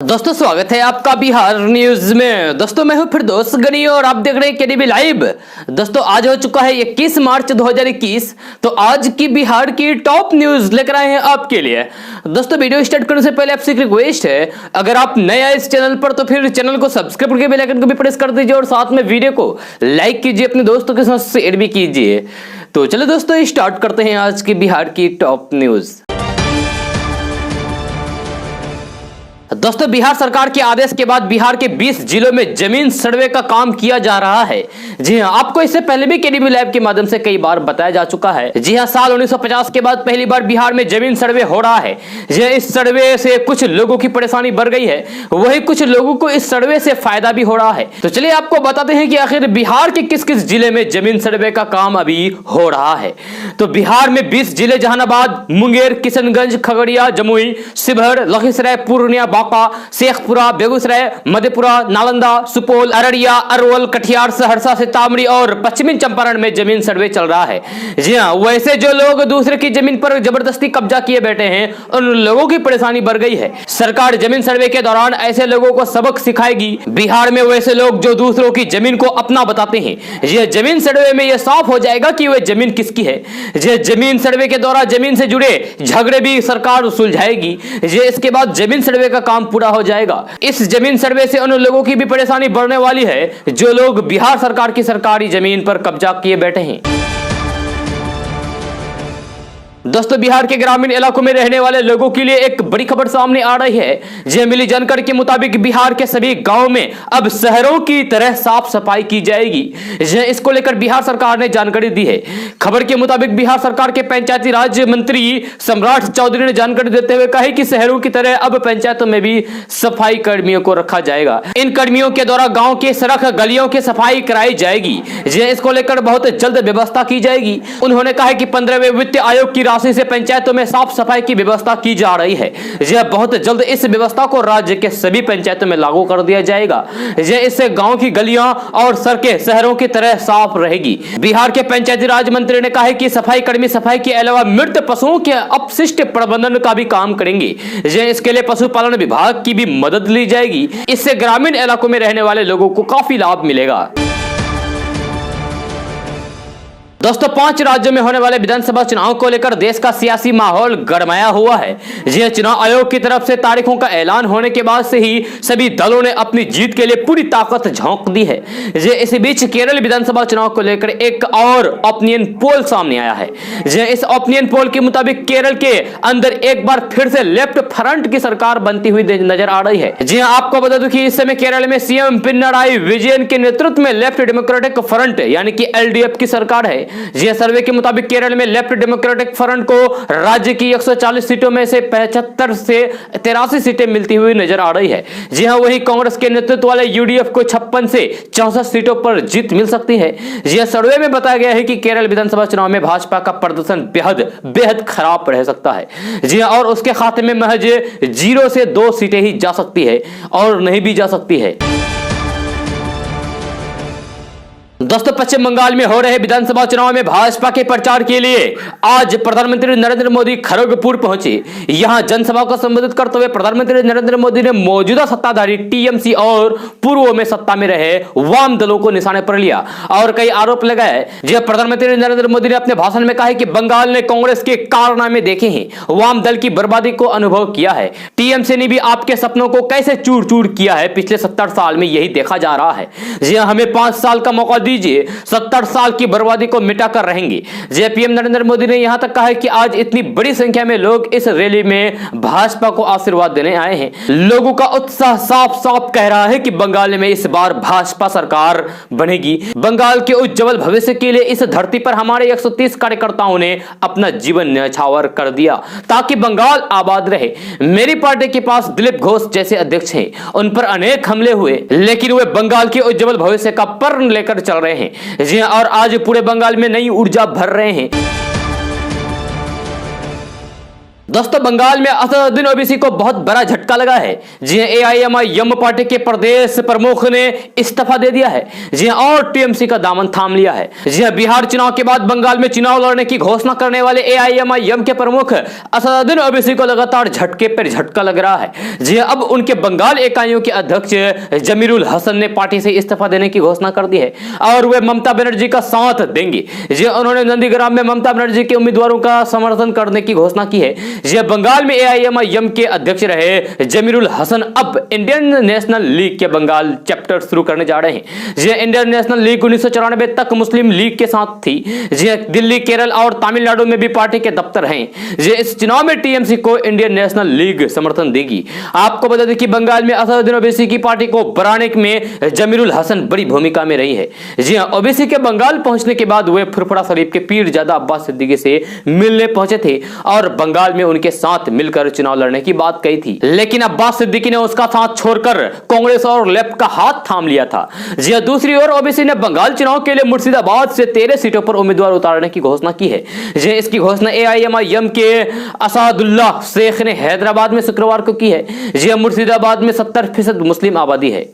दोस्तों स्वागत है आपका बिहार न्यूज में। दोस्तों मैं हूं फिर दोस्त गनी और आप देख रहे हैं केडीबी लाइव। दोस्तों आज हो चुका है 21 मार्च 2021। तो आज की बिहार की टॉप न्यूज लेकर आए हैं आपके लिए। दोस्तों वीडियो स्टार्ट करने से पहले आपसे एक रिक्वेस्ट है, अगर आप नए आए इस चैनल पर तो फिर चैनल को सब्सक्राइब करके बेल आइकन को भी प्रेस कर दीजिए और साथ में वीडियो को लाइक कीजिए, अपने दोस्तों के साथ शेयर भी कीजिए। तो चलो दोस्तों स्टार्ट करते हैं आज की बिहार की टॉप न्यूज। दोस्तों बिहार सरकार के आदेश के बाद बिहार के 20 जिलों में जमीन सर्वे का काम किया जा रहा है। जी हां, आपको इससे पहले भी केडीबी लैब के माध्यम से कई बार बताया जा चुका है। जी हां, साल 1950 के बाद पहली बार बिहार में जमीन सर्वे हो रहा है। जी हां, इस सर्वे से कुछ लोगों की परेशानी बढ़ गई है, वही कुछ लोगों को इस सर्वे से फायदा भी हो रहा है। तो चलिए आपको बताते हैं कि आखिर बिहार के किस किस जिले में जमीन सर्वे का काम अभी हो रहा है। तो बिहार में 20 जिले जहानाबाद, मुंगेर, किशनगंज, खगड़िया, जमुई, शिवहर, लखीसराय, पूर्णिया, बांका, शेखपुरा, बेगूसराय, मधेपुरा, नालंदा, सुपौल, अररिया, अरवल, कटिहार, सहरसा, सीतामढ़ी और पश्चिमी चंपारण में जमीन सर्वे चल रहा है। जी हां, वैसे जो लोग दूसरे की जमीन पर जबरदस्ती कब्जा किए बैठे हैं उन लोगों की परेशानी बढ़ गई है। सरकार जमीन सर्वे के दौरान ऐसे लोगों को सबक सिखाएगी। बिहार में वैसे लोग जो दूसरों की जमीन को अपना बताते हैं, यह जमीन सर्वे में यह साफ हो जाएगा कि वह जमीन किसकी है। यह जमीन सर्वे के दौरान जमीन से जुड़े झगड़े भी सरकार सुलझाएगी। इसके बाद जमीन सर्वे का काम पूरा हो जाएगा। इस जमीन सर्वे से उन लोगों की भी परेशानी बढ़ने वाली है जो लोग बिहार सरकार की सरकारी जमीन पर कब्जा किए बैठे हैं। दोस्तों बिहार के ग्रामीण इलाकों में रहने वाले लोगों के लिए एक बड़ी खबर सामने आ रही है। जी मिली जानकारी के मुताबिक बिहार के सभी गांवों में अब शहरों की तरह साफ सफाई की जाएगी। इसको लेकर बिहार सरकार ने जानकारी दी है। खबर के मुताबिक बिहार सरकार के पंचायती राज मंत्री सम्राट चौधरी ने जानकारी देते हुए कहा कि शहरों की तरह अब पंचायतों में भी सफाई कर्मियों को रखा जाएगा। इन कर्मियों के द्वारा गाँव के सड़क गलियों की सफाई कराई जाएगी। इसको लेकर बहुत जल्द व्यवस्था की जाएगी। उन्होंने कहा कि 15वें वित्त आयोग की राशि से पंचायतों में साफ सफाई की व्यवस्था की जा रही है। यह बहुत जल्द इस व्यवस्था को राज्य के सभी पंचायतों में लागू कर दिया जाएगा। इससे गांव की गलियां और सड़कें शहरों की तरह साफ रहेगी। बिहार के पंचायती राज मंत्री ने कहा कि सफाई कर्मी सफाई के अलावा मृत पशुओं के अपशिष्ट प्रबंधन का भी काम करेंगे। इसके लिए पशुपालन विभाग की भी मदद ली जाएगी। इससे ग्रामीण इलाकों में रहने वाले लोगों को काफी लाभ मिलेगा। दोस्तों 5 राज्यों में होने वाले विधानसभा चुनाव को लेकर देश का सियासी माहौल गरमाया हुआ है। यह चुनाव आयोग की तरफ से तारीखों का ऐलान होने के बाद से ही सभी दलों ने अपनी जीत के लिए पूरी ताकत झोंक दी है। इसी बीच केरल विधानसभा चुनाव को लेकर एक और ओपिनियन पोल सामने आया है। इस ओपिनियन पोल के मुताबिक केरल के अंदर एक बार फिर से लेफ्ट फ्रंट की सरकार बनती हुई नजर आ रही है। जी हां, आपको बता दूं कि इस समय केरल में सीएम पिनराई विजयन के नेतृत्व में लेफ्ट डेमोक्रेटिक फ्रंट यानी कि एलडीएफ की सरकार है। जी सर्वे के मुताबिक केरल में लेफ्ट डेमोक्रेटिक फ्रंट को राज्य की 140 सीटों में से 75 से 83 सीटें मिलती हुई नजर आ रही है। जी हां, वहीं कांग्रेस के नेतृत्व वाले यूडीएफ को 56 से 64 सीटों पर जीत मिल सकती है। जी सर्वे में बताया गया है कि केरल विधानसभा चुनाव में भाजपा का प्रदर्शन बेहद खराब रह सकता है। जी और उसके खाते में महज 0 से 2 सीटें ही जा सकती है और नहीं भी जा सकती है। दोस्तों पश्चिम बंगाल में हो रहे विधानसभा चुनाव में भाजपा के प्रचार के लिए आज प्रधानमंत्री नरेंद्र मोदी खड़गपुर पहुंचे। यहां जनसभा को संबोधित करते हुए प्रधानमंत्री नरेंद्र मोदी ने मौजूदा सत्ताधारी टीएमसी और पूर्व में सत्ता में रहे वाम दलों को निशाने पर लिया और कई आरोप लगाए। जब प्रधानमंत्री नरेंद्र मोदी ने अपने भाषण में कहा कि बंगाल ने कांग्रेस के कारनामे देखे हैं, वाम दल की बर्बादी को अनुभव किया है। टीएमसी ने भी आपके सपनों को कैसे चूर चूर किया है, पिछले 70 साल में यही देखा जा रहा है। जी हमें 5 साल का मौका दीजिए, 70 साल की बर्बादी को मिटाकर रहेंगे। पीएम नरेंद्र मोदी ने यहां तक कहा है कि आज इतनी बड़ी संख्या में लोग इस रैली में भाजपा को आशीर्वाद देने आए हैं। लोगों का उत्साह साफ साफ कह रहा है कि बंगाल में इस बार भाजपा सरकार बनेगी। बंगाल के उज्जवल भविष्य के लिए इस धरती पर हमारे 130 कार्यकर्ताओं ने अपना जीवन न्यौछावर कर दिया ताकि बंगाल आबाद रहे। मेरी पार्टी के पास दिलीप घोष जैसे अध्यक्ष हैं, उन पर अनेक हमले हुए, लेकिन वे बंगाल के उज्जवल भविष्य का प्रण लेकर चल रहे हैं। जी और आज पूरे बंगाल में नई ऊर्जा भर रहे हैं। दोस्तों बंगाल में असदुद्दीन ओवैसी को बहुत बड़ा झटका लगा है। जी एआईएमआईएम पार्टी के प्रदेश प्रमुख ने इस्तीफा दे दिया है। जी और टीएमसी का दामन थाम लिया है। जी बिहार चुनाव के बाद बंगाल में चुनाव लड़ने की घोषणा करने वाले एआईएमआईएम के प्रमुख असदुद्दीन ओवैसी को लगातार झटके पर झटका लग रहा है। जी अब उनके बंगाल इकाइयों के अध्यक्ष जमीरुल हसन ने पार्टी से इस्तीफा देने की घोषणा कर दी है और वे ममता बनर्जी का साथ देंगे। जी उन्होंने नंदीग्राम में ममता बनर्जी के उम्मीदवारों का समर्थन करने की घोषणा की है। जी बंगाल में एआईएमआईएम के अध्यक्ष रहे जमीरुल हसन अब इंडियन नेशनल लीग के बंगाल चैप्टर शुरू करने जा रहे हैं। जी इंडियन नेशनल लीग 1994 तक मुस्लिम लीग के साथ थी। जी दिल्ली, केरल और तमिलनाडु में भी पार्टी के दफ्तर हैं। जी इस चुनाव में टीएमसी को इंडियन नेशनल लीग समर्थन देगी। आपको बता दें कि बंगाल में असदुद्दीन ओवैसी की पार्टी को बढ़ाने में जमीरुल हसन बड़ी भूमिका में रही है। जी हां, ओवैसी के बंगाल पहुंचने के बाद वे फुरफुरा शरीफ के पीरजादा अब्बास सिद्दीकी से मिलने पहुंचे थे और बंगाल में उनके साथ मिलकर चुनाव लड़ने की बात कही थी, लेकिन अब्बास सिद्दीकी ने उसका साथ छोड़कर कांग्रेस और लेफ्ट का हाथ थाम लिया था। जी हां, दूसरी ओर ओवैसी ने बंगाल चुनाव के लिए मुर्शिदाबाद से 13 सीटों पर उम्मीदवार उतारने की घोषणा की है। जी इसकी घोषणा एआईएमआईएम के असादुल्लाह शेख ने हैदराबाद में शुक्रवार को की है। जी मुर्शिदाबाद में 70% मुस्लिम आबादी है।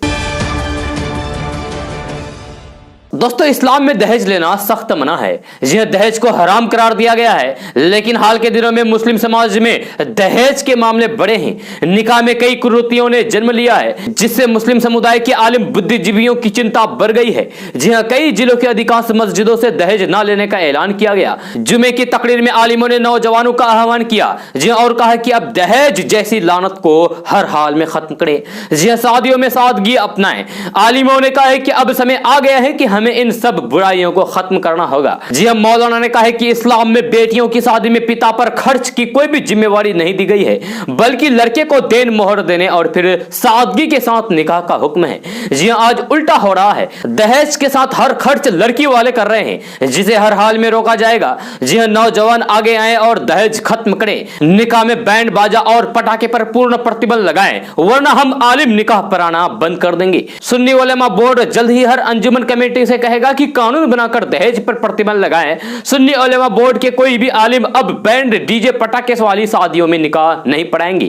दोस्तों इस्लाम में दहेज लेना सख्त मना है। यह दहेज को हराम करार दिया गया है, लेकिन हाल के दिनों में मुस्लिम समाज में दहेज के मामले बढ़े हैं। निकाह में कई कुरीतियों ने जन्म लिया है, जिससे मुस्लिम समुदाय के आलिम बुद्धिजीवियों की चिंता बढ़ गई है। जी हां, कई जिलों के अधिकांश मस्जिदों से दहेज न लेने का ऐलान किया गया। जुमे की तकरीर में आलिमों ने नौजवानों का आह्वान किया जी और कहा कि अब दहेज जैसी लानत को हर हाल में खत्म करें। जी शादियों में सादगी अपनाएं। आलिमों ने कहा है कि अब समय आ गया है कि हमें इन सब बुराइयों को खत्म करना होगा। जी हां, मौलाना ने कहा है कि इस्लाम में बेटियों की शादी में पिता पर खर्च की कोई भी जिम्मेवारी नहीं दी गई है, बल्कि लड़के को देन मोहर देने और फिर सादगी के साथ निकाह का हुक्म है। जी हां, आज उल्टा हो रहा है। दहेज के साथ हर खर्च लड़की वाले कर रहे हैं, जिसे हर हाल में रोका जाएगा। जी हां, नौजवान आगे आए और दहेज खत्म करें। निकाह में बैंड बाजा और पटाखे पर पूर्ण प्रतिबंध लगाएं, वरना हम आलिम निकाह पढ़ाना बंद कर देंगे। सुन्नी उलेमा बोर्ड जल्द ही हर अंजुमन कमेटी से कहेगा कि कानून बनाकर दहेज पर प्रतिबंध लगाएं। सुन्नी उलेमा बोर्ड के कोई भी आलिम अब बैंड डीजे पटाखे वाली शादियों में निकाह नहीं पढ़ाएंगे।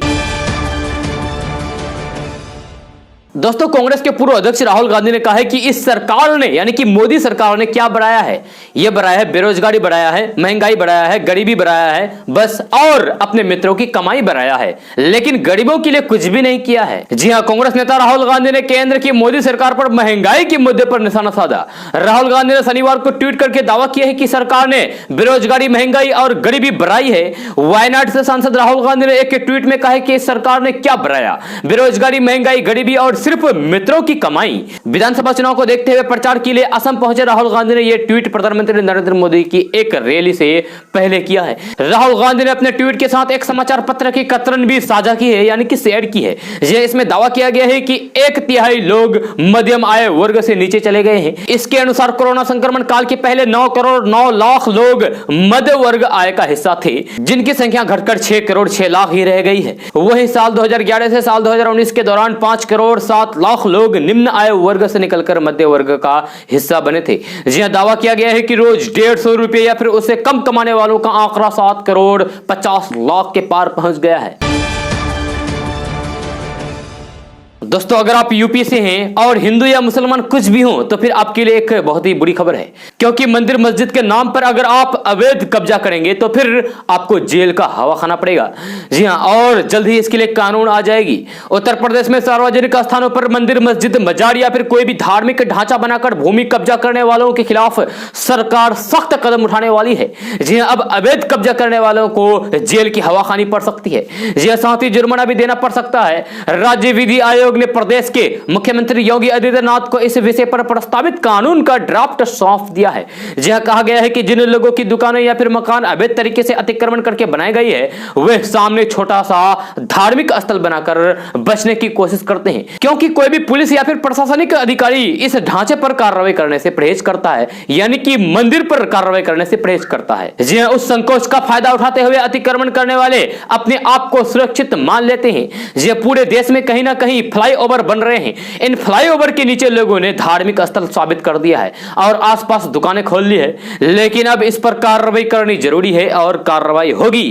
दोस्तों कांग्रेस के पूर्व अध्यक्ष राहुल गांधी ने कहा है कि इस सरकार ने यानी कि मोदी सरकार ने क्या बढ़ाया है? यह बढ़ाया है बेरोजगारी बढ़ाया है, महंगाई बढ़ाया है, गरीबी बढ़ाया है, बस और अपने मित्रों की कमाई बढ़ाया है, लेकिन गरीबों के लिए कुछ भी नहीं किया है। जी हां, कांग्रेस नेता राहुल गांधी ने केंद्र की मोदी सरकार पर महंगाई के मुद्दे पर निशाना साधा। राहुल गांधी ने शनिवार को ट्वीट करके दावा किया है कि सरकार ने बेरोजगारी, महंगाई और गरीबी बढ़ाई है। वायनाड से सांसद राहुल गांधी ने एक ट्वीट में कहा है कि सरकार ने क्या बढ़ाया? बेरोजगारी, महंगाई, गरीबी और सिर्फ मित्रों की कमाई। विधानसभा चुनाव को देखते हुए प्रचार के लिए असम पहुंचे राहुल गांधी ने यह ट्वीट प्रधानमंत्री नरेंद्र मोदी की एक रैली से पहले किया है। राहुल गांधी ने अपने ट्वीट के साथ एक समाचार पत्र की कतरन भी साझा की है, यानी कि शेयर की है। इसमें दावा किया गया है कि 1/3 लोग मध्यम आय वर्ग से नीचे चले गए हैं। इसके अनुसार कोरोना संक्रमण काल के पहले 9 करोड़ 9 लाख लोग मध्य वर्ग आय का हिस्सा थे, जिनकी संख्या घटकर 6 करोड़ 6 लाख ही रह गई है। वहीं साल 2011 से साल 2019 के दौरान 5 करोड़ 7 लाख लोग निम्न आय वर्ग से निकलकर मध्य वर्ग का हिस्सा बने थे। जी हां, दावा किया गया है कि रोज 150 रुपए या फिर उससे कम कमाने वालों का आंकड़ा 7 करोड़ 50 लाख के पार पहुंच गया है। दोस्तों अगर आप यूपी से हैं और हिंदू या मुसलमान कुछ भी हो तो फिर आपके लिए एक बहुत ही बुरी खबर है, क्योंकि मंदिर मस्जिद के नाम पर अगर आप अवैध कब्जा करेंगे तो फिर आपको जेल का हवा खाना पड़ेगा। जी हां, और जल्द ही इसके लिए कानून आ जाएगी। उत्तर प्रदेश में सार्वजनिक स्थानों पर मंदिर, मस्जिद, मजार या फिर कोई भी धार्मिक ढांचा बनाकर भूमि कब्जा करने वालों के खिलाफ सरकार सख्त कदम उठाने वाली है। जी हां, अब अवैध कब्जा करने वालों को जेल की हवा खानी पड़ सकती है। जी हां, साथ ही जुर्माना भी देना पड़ सकता है। राज्य विधि आयोग ने प्रदेश के मुख्यमंत्री योगी आदित्यनाथ को इस विषय पर प्रस्तावित कानून का ड्राफ्ट सौंप दिया है। जहां कहा गया है कि जिन लोगों की दुकानें या फिर मकान अवैध तरीके से अतिक्रमण करके बनाई गई है, वे सामने छोटा सा धार्मिक स्थल बनाकर बचने की कोशिश करते हैं, क्योंकि कोई भी पुलिस या फिर प्रशासनिक अधिकारी इस ढांचे पर कार्रवाई करने से परहेज करता है, यानी कि मंदिर पर कार्रवाई करने से परहेज करता है। जी हां, उस संकोच का फायदा उठाते हुए अतिक्रमण करने वाले अपने आप को सुरक्षित मान लेते हैं। जी हां, पूरे देश में कहीं ना कहीं फ्लाईओवर बन रहे हैं। इन फ्लाईओवर के नीचे लोगों ने धार्मिक स्थल साबित कर दिया है और आसपास दुकानें खोल ली है, लेकिन अब इस पर कार्रवाई करनी जरूरी है और कार्रवाई होगी।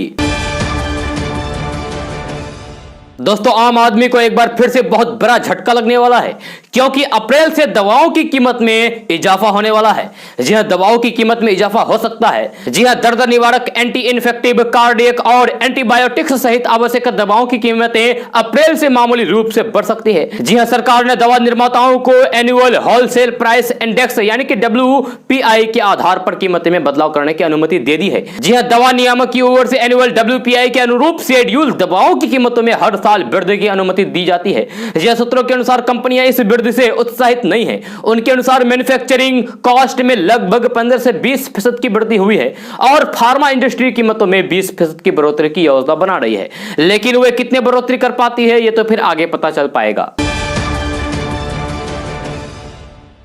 दोस्तों आम आदमी को एक बार फिर से बहुत बड़ा झटका लगने वाला है, क्योंकि अप्रैल से दवाओं की कीमत में इजाफा होने वाला है। जी हां, दवाओं की कीमत में इजाफा हो सकता है। जी हां, दर्द निवारक, एंटी इन्फेक्टिव, कार्डियक और एंटीबायोटिक्स सहित आवश्यक दवाओं की कीमतें अप्रैल से मामूली रूप से बढ़ सकती है। जी हां, सरकार ने दवा निर्माताओं को एनुअल होलसेल प्राइस इंडेक्स यानी कि WPI के आधार पर कीमतें में बदलाव करने की अनुमति दे दी है। जी हां, दवा नियामक की ओर से एनुअल WPI के अनुरूप शेड्यूल दवाओं की कीमतों में हर साल वृद्धि की अनुमति दी जाती है। जी सूत्रों के अनुसार कंपनियां इस वृद्धि से उत्साहित नहीं है। उनके अनुसार मैन्युफैक्चरिंग कॉस्ट में लगभग 15 से 20% की वृद्धि हुई है और फार्मा इंडस्ट्री कीमतों में 20% की बढ़ोतरी की योजना बना रही है, लेकिन वे कितने बढ़ोतरी कर पाती है ये तो फिर आगे पता चल पाएगा।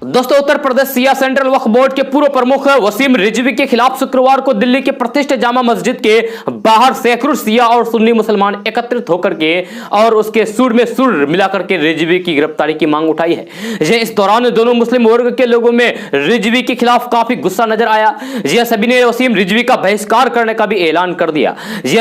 दोस्तों उत्तर प्रदेश शिया सेंट्रल वक्फ बोर्ड के पूर्व प्रमुख वसीम रिजवी के खिलाफ शुक्रवार को दिल्ली के प्रतिष्ठित जामा मस्जिद के बाहर सैकड़ों शिया और सुन्नी मुसलमान एकत्रित होकर के और उसके सुर में सुर मिलाकर के रिजवी की गिरफ्तारी की मांग उठाई है। इस दौरान दोनों मुस्लिम वर्ग के लोगों में रिजवी के खिलाफ काफी गुस्सा नजर आया। सभी ने वसीम रिजवी का बहिष्कार करने का भी ऐलान कर दिया।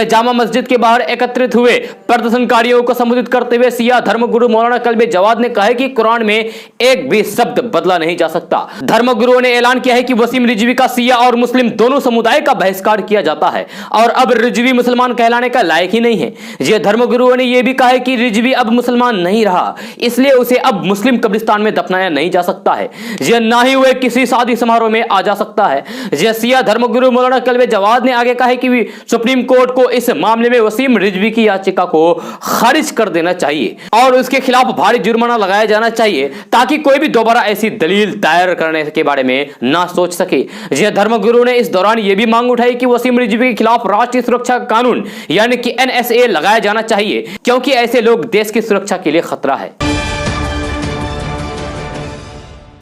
जामा मस्जिद के बाहर एकत्रित हुए प्रदर्शनकारियों को संबोधित करते हुए शिया धर्मगुरु मौलाना कल्बे जवाद ने कहा कि कुरान में एक भी शब्द बदला नहीं जा सकता। धर्मगुरुओं ने ऐलान किया है कि वसीम रिजवी का शिया और मुस्लिम दोनों समुदाय का बहिष्कार किया जाता है और अब रिजवी मुसलमान कहलाने का लायक ही नहीं है। धर्मगुरुओं ने यह भी कहा है कि रिजवी अब मुसलमान नहीं रहा, इसलिए उसे अब मुस्लिम कब्रिस्तान में दफनाया नहीं जा सकता है। ना ही वह किसी शादी समारोह में आ जा सकता है। शिया धर्मगुरु मौलाना कल्बे जवाद ने आगे कहा है कि सुप्रीम कोर्ट को इस मामले में वसीम रिजवी की याचिका को खारिज कर देना चाहिए और उसके खिलाफ भारी जुर्माना लगाया जाना चाहिए ताकि कोई भी दोबारा ऐसी दलील दायर करने के बारे में ना सोच सके। धर्मगुरु ने इस दौरान यह भी मांग उठाई कि वसीम रिजवी के खिलाफ राष्ट्रीय सुरक्षा कानून यानी कि NSA लगाया जाना चाहिए, क्योंकि ऐसे लोग देश की सुरक्षा के लिए खतरा है।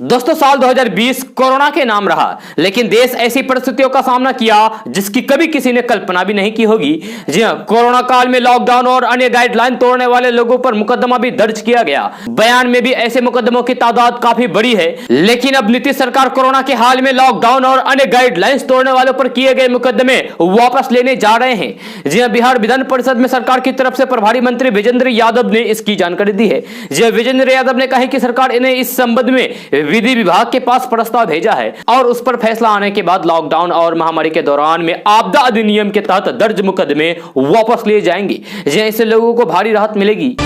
दोस्तों साल 2020 कोरोना के नाम रहा, लेकिन देश ऐसी परिस्थितियों का सामना किया जिसकी कभी किसी ने कल्पना भी नहीं की होगी। कोरोना काल में लॉकडाउन और अन्य गाइडलाइन तोड़ने वाले लोगों पर मुकदमा भी दर्ज किया गया। बयान में भी ऐसे मुकदमों की तादाद काफी बड़ी है, लेकिन अब नीतीश सरकार कोरोना के हाल में लॉकडाउन और अन्य गाइडलाइंस तोड़ने वालों पर किए गए मुकदमे वापस लेने जा रहे हैं। बिहार विधान परिषद में सरकार की तरफ से प्रभारी मंत्री विजेंद्र यादव ने इसकी जानकारी दी है। विजेंद्र यादव ने कहा कि सरकार इन्हें इस संबंध में विधि विभाग के पास प्रस्ताव भेजा है और उस पर फैसला आने के बाद लॉकडाउन और महामारी के दौरान में आपदा अधिनियम के तहत दर्ज मुकदमे वापस लिए जाएंगे। इससे लोगों को भारी राहत मिलेगी।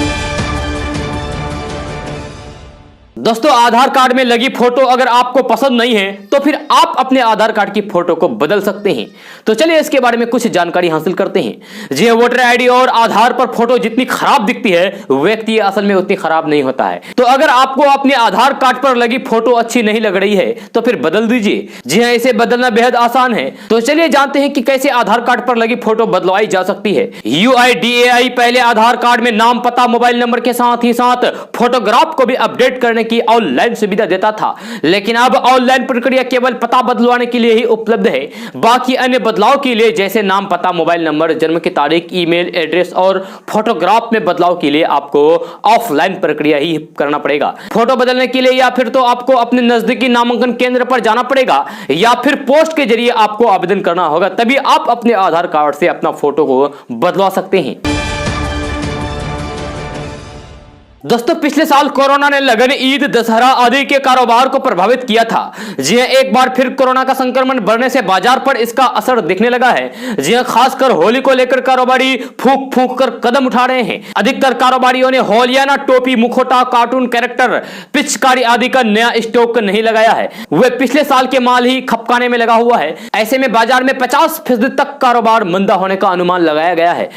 दोस्तों आधार कार्ड में लगी फोटो अगर आपको पसंद नहीं है तो फिर आप अपने आधार कार्ड की फोटो को बदल सकते हैं। तो चलिए इसके बारे में कुछ जानकारी हासिल करते हैं। वोटर आईडी और आधार पर फोटो जितनी खराब दिखती है व्यक्ति असल में उतनी खराब नहीं होता है। तो अगर आपको अपने आधार कार्ड पर लगी फोटो अच्छी नहीं लग रही है तो फिर बदल दीजिए। इसे बदलना बेहद आसान है। तो चलिए जानते हैं कि कैसे आधार कार्ड पर लगी फोटो बदलवाई जा सकती है। UIDAI पहले आधार कार्ड में नाम, पता, मोबाइल नंबर के साथ ही साथ फोटोग्राफ को भी अपडेट करने की ऑनलाइन सुविधा देता था, लेकिन अब ऑनलाइन प्रक्रिया केवल पता बदलवाने के लिए ही उपलब्ध है। बाकी अन्य बदलाव के लिए जैसे नाम, पता, मोबाइल नंबर, जन्म की तारीख, ईमेल एड्रेस और फोटोग्राफ में बदलाव के लिए आपको ऑफलाइन प्रक्रिया ही करना पड़ेगा। फोटो बदलने के लिए या फिर तो आपको अपने नजदीकी नामांकन केंद्र पर जाना पड़ेगा या फिर पोस्ट के जरिए आपको आवेदन करना होगा, तभी आप अपने आधार कार्ड से अपना फोटो को बदलवा सकते हैं। दोस्तों पिछले साल कोरोना ने लगन, ईद, दशहरा आदि के कारोबार को प्रभावित किया था। एक बार फिर कोरोना का संक्रमण बढ़ने से बाजार पर इसका असर दिखने लगा है। खासकर होली को लेकर कारोबारी फूंक फूंक कर कदम उठा रहे हैं। अधिकतर कारोबारियों ने होलियाना टोपी, मुखौटा, कार्टून कैरेक्टर, पिचकारी आदि का नया स्टॉक नहीं लगाया है। वे पिछले साल के माल ही खपकाने में लगा हुआ है। ऐसे में बाजार में 50% तक कारोबार मंदा होने का अनुमान लगाया गया है।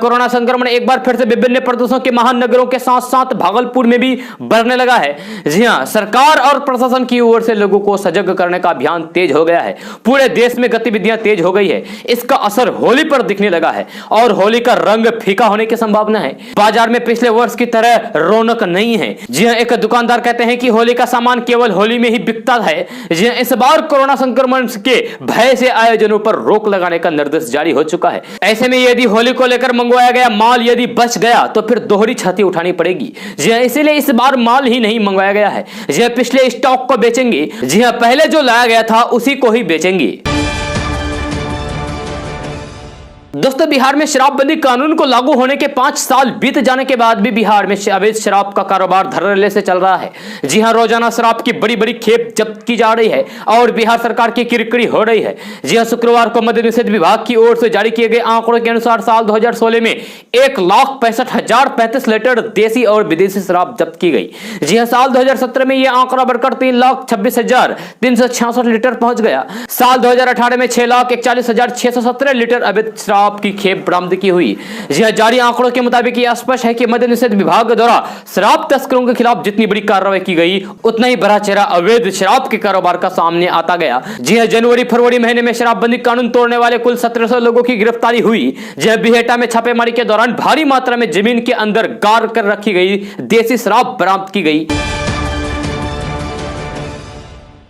कोरोना संक्रमण एक बार फिर से विभिन्न प्रदेशों के महानगरों के साथ भागलपुर में भी बढ़ने लगा है। सरकार और प्रशासन की ओर से लोगों को सजग करने का अभियान तेज हो गया है। पूरे देश में गतिविधियां तेज हो गई है। इसका असर होली पर दिखने लगा है और होली का रंग फीका होने की संभावना है। बाजार में पिछले वर्ष की तरह रौनक नहीं है। एक दुकानदार कहते हैं कि होली का सामान केवल होली में ही बिकता है। इस बार कोरोना संक्रमण के भय से आयोजनों पर रोक लगाने का निर्देश जारी हो चुका है। ऐसे में यदि होली को लेकर मंगवाया गया माल यदि बच गया तो फिर दोहरी क्षति उठानी पड़ेगी। इसीलिए इस बार माल ही नहीं मंगवाया गया है। पिछले स्टॉक को बेचेंगे। पहले जो लाया गया था उसी को ही बेचेंगे। दोस्तों बिहार में शराबबंदी कानून को लागू होने के 5 साल बीत जाने के बाद भी बिहार में अवैध शराब का कारोबार धड़ल्ले से चल रहा है। जी हां, रोजाना शराब की बड़ी बड़ी खेप जब्त की जा रही है और बिहार सरकार की किरकिरी हो रही है। जी हां, शुक्रवार को मद्य निषेध विभाग की ओर से जारी किए गए आंकड़ों के अनुसार साल 2016 में 1,65,035 लीटर देसी और विदेशी शराब जब्त की गई। जी हां, साल 2017 में यह आंकड़ा बढ़कर 3,26,366 लीटर पहुंच गया। साल 2018 में 6,41,617 लीटर अवैध शराब की खेप बरामदगी हुई। जी हां, जारी आंकड़ों के मुताबिक यह स्पष्ट है कि मद्य निषेध विभाग द्वारा शराब तस्करों के खिलाफ जितनी बड़ी कार्रवाई की गई, उतना ही बड़ा चेहरा अवैध शराब के कारोबार का सामने आता गया। जी हां, जनवरी फरवरी महीने में शराबबंदी कानून तोड़ने वाले कुल 1700 लोगों की गिरफ्तारी हुई। जी हां, बिहेटा में छापेमारी के दौरान भारी मात्रा में जमीन के अंदर गाड़ कर रखी गई देसी शराब बरामद की गई।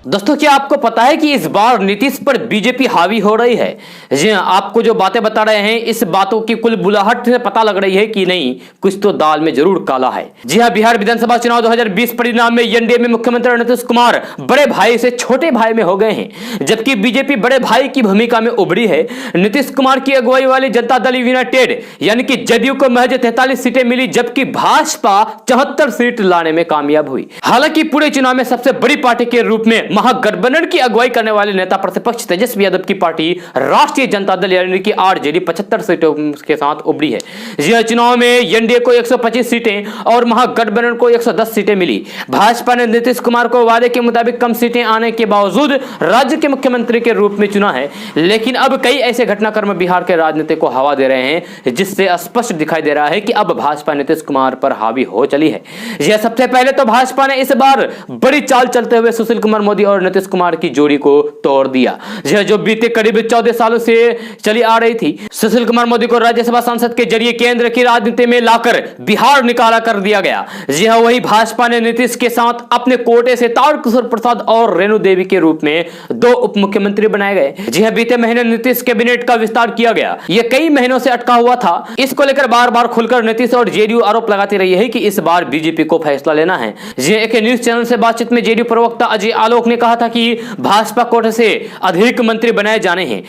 दोस्तों क्या आपको पता है कि इस बार नीतीश पर बीजेपी हावी हो रही है? जी हां, आपको जो बातें बता रहे हैं इस बातों की कुल बुलाहट से पता लग रही है कि नहीं, कुछ तो दाल में जरूर काला है। जी हां, बिहार विधानसभा चुनाव 2020 परिणाम में एनडीए में मुख्यमंत्री नीतीश कुमार बड़े भाई से छोटे भाई में हो गए हैं, जबकि बीजेपी बड़े भाई की भूमिका में उभरी है। नीतीश कुमार की अगुवाई वाली जनता दल यूनाइटेड यानी कि जदयू को महज 43 सीटें मिली, जबकि भाजपा 74 सीट लाने में कामयाब हुई। हालांकि पूरे चुनाव में सबसे बड़ी पार्टी के रूप में महागठबंधन की अगुवाई करने वाले नेता प्रतिपक्ष तेजस्वी यादव की पार्टी राष्ट्रीय जनता दल यानी कि आरजेडी 75 सीटों के साथ उभरी है। जी चुनाव में एनडीए को 125 सीटें और महागठबंधन को 110 सीटें मिली। भाजपा ने नीतीश कुमार को वादे के मुताबिक कम सीटें आने के बावजूद राज्य के मुख्यमंत्री के रूप में चुना है, लेकिन अब कई ऐसे घटनाक्रम बिहार के राजनीति को हवा दे रहे हैं जिससे स्पष्ट दिखाई दे रहा है कि अब भाजपा नीतीश कुमार पर हावी हो चली है। यह सबसे पहले तो भाजपा ने इस बार बड़ी चाल चलते हुए सुशील कुमार मोदी और नीतीश कुमार की जोड़ी को तोड़ दिया, जो बीते करीब 14 सालों से चली आ रही थी। सुशील कुमार मोदी को राज्यसभा सांसद के जरिए केंद्र की राजनीति में लाकर बिहार निकाला कर दिया गया। जी हां, वही भाजपा ने नीतीश के साथ अपने कोटे से तारकिशोर प्रसाद और रेणु देवी के रूप में 2 उप मुख्यमंत्री बनाए गए। जी हां, बीते महीने नीतीश कैबिनेट का विस्तार किया गया। यह कई महीनों से अटका हुआ था। इसको लेकर बार बार खुलकर नीतीश और जेडीयू आरोप लगाती रही है कि इस बार बीजेपी को फैसला लेना है। जी एक न्यूज चैनल से बातचीत में जेडीयू प्रवक्ता अजय आलोक ने कहा था कि भाजपा कोटे से अधिक मंत्री बनाए जाने हैं,